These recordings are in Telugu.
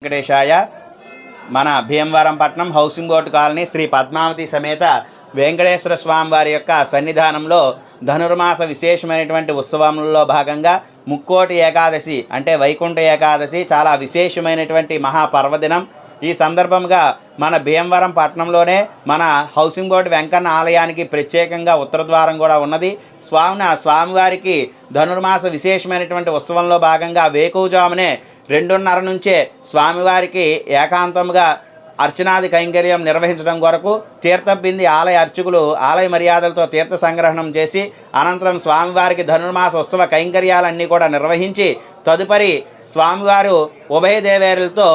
వెంకటేశాయ. మన Bhimavaram Patnam housing board colony Shri Padmavathi సమేత వెంకటేశ్వర స్వామి వారి యొక్క సన్నిధానంలో ధనుర్మాస విశేషమైనటువంటి ఉత్సవంలో భాగంగా ముక్కోటి ఏకాదశి అంటే వైకుంఠ ఏకాదశి చాలా విశేషమైనటువంటి మహాపర్వదినం. ఈ సందర్భంగా మన భీమవరం పట్టణంలోనే మన హౌసింగ్ బోర్డు వెంకన్న ఆలయానికి ప్రత్యేకంగా ఉత్తర ద్వారం కూడా ఉన్నది. స్వామివారికి ధనుర్మాస విశేషమైనటువంటి ఉత్సవంలో భాగంగా వేకువజామునే 2:30 నుంచే స్వామివారికి ఏకాంతంగా అర్చనాది కైంకర్యం నిర్వహించడం కొరకు తీర్థబింది ఆలయ అర్చకులు ఆలయ మర్యాదలతో తీర్థ సంగ్రహణం చేసి అనంతరం స్వామివారికి ధనుర్మాస ఉత్సవ కైంకర్యాలన్నీ కూడా నిర్వహించి తదుపరి స్వామివారు ఉభయ దేవేరులతో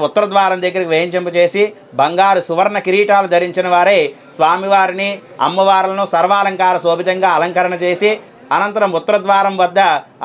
ఉత్తర ద్వారం దగ్గరికి వేయించింపచేసి బంగారు సువర్ణ కిరీటాలు ధరించిన వారే స్వామివారిని అమ్మవార్లను సర్వాలంకార శోభితంగా అలంకరణ చేసి అనంతరం ఉత్తర ద్వారం వద్ద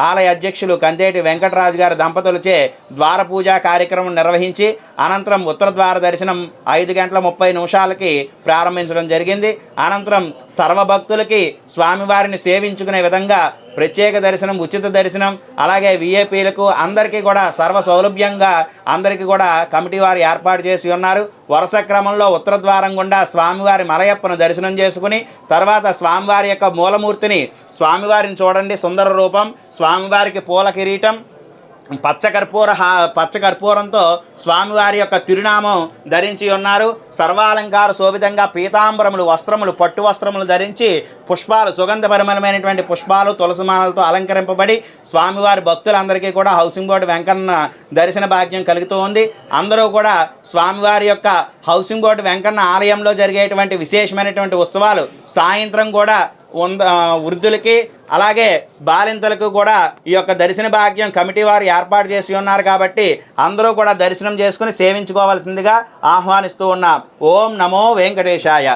ఆలయ అధ్యక్షులు కంతేటి వెంకటరాజు గారి దంపతులచే ద్వార పూజా కార్యక్రమం నిర్వహించి అనంతరం ఉత్తర ద్వార దర్శనం 5:30 ప్రారంభించడం జరిగింది. అనంతరం సర్వభక్తులకి స్వామివారిని సేవించుకునే విధంగా ప్రత్యేక దర్శనం, ఉచిత దర్శనం, అలాగే విఐపీలకు అందరికీ కూడా సర్వ సౌలభ్యంగా అందరికీ కూడా కమిటీ వారు ఏర్పాటు చేసి ఉన్నారు. వరుస క్రమంలో ఉత్తర ద్వారం గుండా స్వామివారి మలయప్పను దర్శనం చేసుకుని తర్వాత స్వామివారి యొక్క మూలమూర్తిని స్వామివారిని చూడండి, సుందర రూపం, స్వామివారికి పూల కిరీటం, పచ్చకర్పూరంతో స్వామివారి యొక్క తిరునామం ధరించి ఉన్నారు. సర్వాలంకార శోభితంగా పీతాంబరములు, వస్త్రములు, పట్టు వస్త్రములు ధరించి పుష్పాలు, సుగంధ పరిమళమైనటువంటి పుష్పాలు, తులసిమాలతో అలంకరింపబడి స్వామివారి భక్తులందరికీ కూడా హౌసింగ్ బోర్డు వెంకన్న దర్శన భాగ్యం కలుగుతూ ఉంది. అందరూ కూడా స్వామివారి యొక్క హౌసింగ్ బోర్డు వెంకన్న ఆలయంలో జరిగేటువంటి విశేషమైనటువంటి ఉత్సవాలు సాయంత్రం కూడా వృద్ధులకి అలాగే బాలింతలకు కూడా ఈ యొక్క దర్శన భాగ్యం కమిటీ వారు ఏర్పాటు చేసి ఉన్నారు. కాబట్టి అందరూ కూడా దర్శనం చేసుకుని సేవించుకోవాల్సిందిగా ఆహ్వానిస్తూ ఉన్నాం. ఓం నమో వెంకటేశాయ.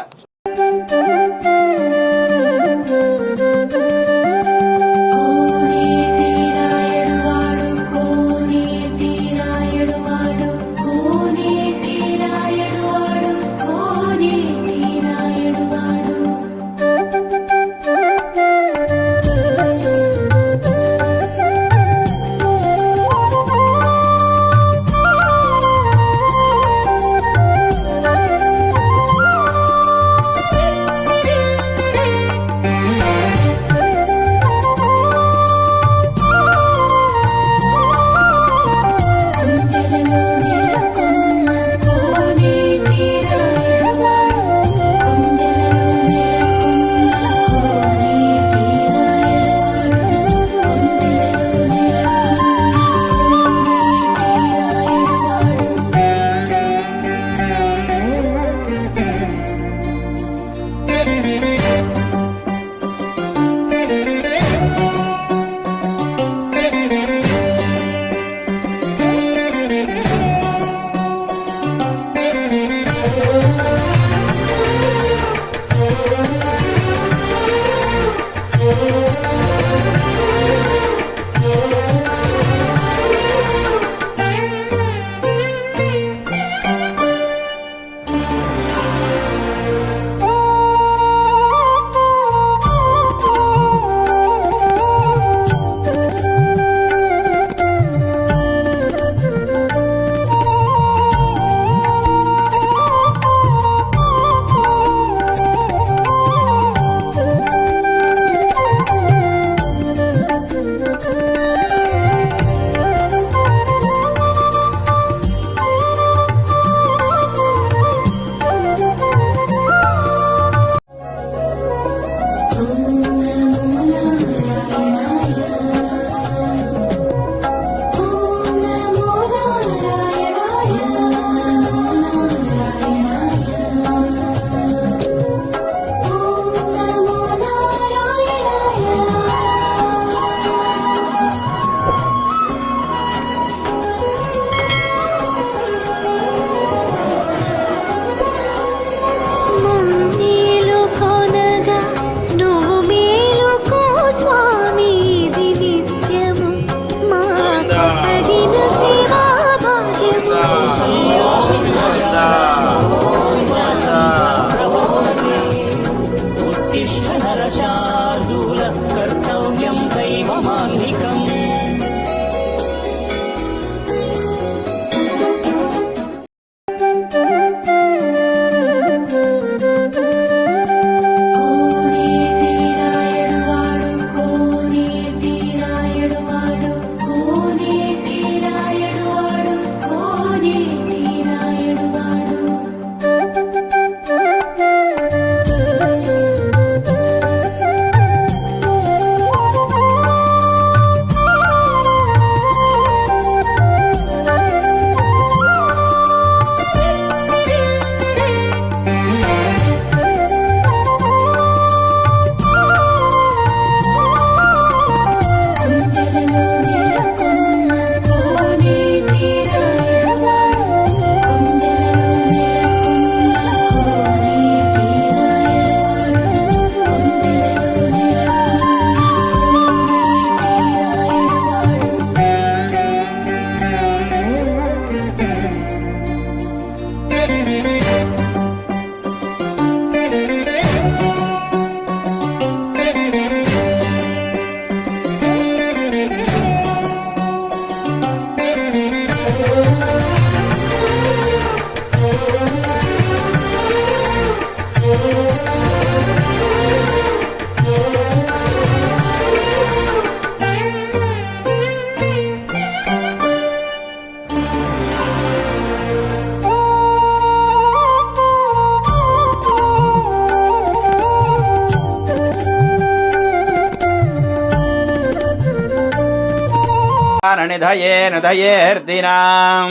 నిధయేర్దినాం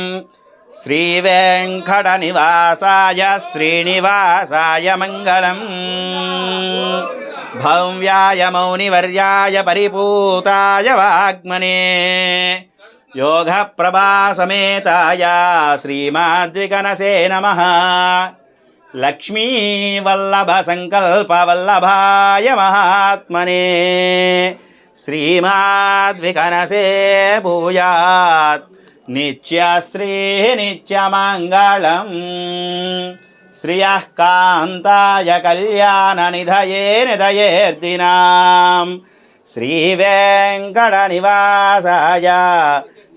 శ్రీవేంకటనివాసాయ శ్రీనివాసాయ మంగళం భవ్యాయ మౌనివర్యాయ పరిపూతాయ వాగ్మనే యోగప్రభాసమేతాయ శ్రీమాద్వికనసే నమః లక్ష్మీవల్లభసంకల్పవల్లభాయ మహాత్మనే శ్రీమాద్వికనసే భూయాత్ నిత్యశ్రీ నిత్యమంగళం శ్రియః కాంతాయ కళ్యాణనిధయే నిధయేర్దినాం శ్రీవేంకటనివాసాయ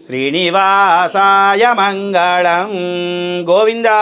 శ్రీనివాసాయ మంగళం గోవిందా।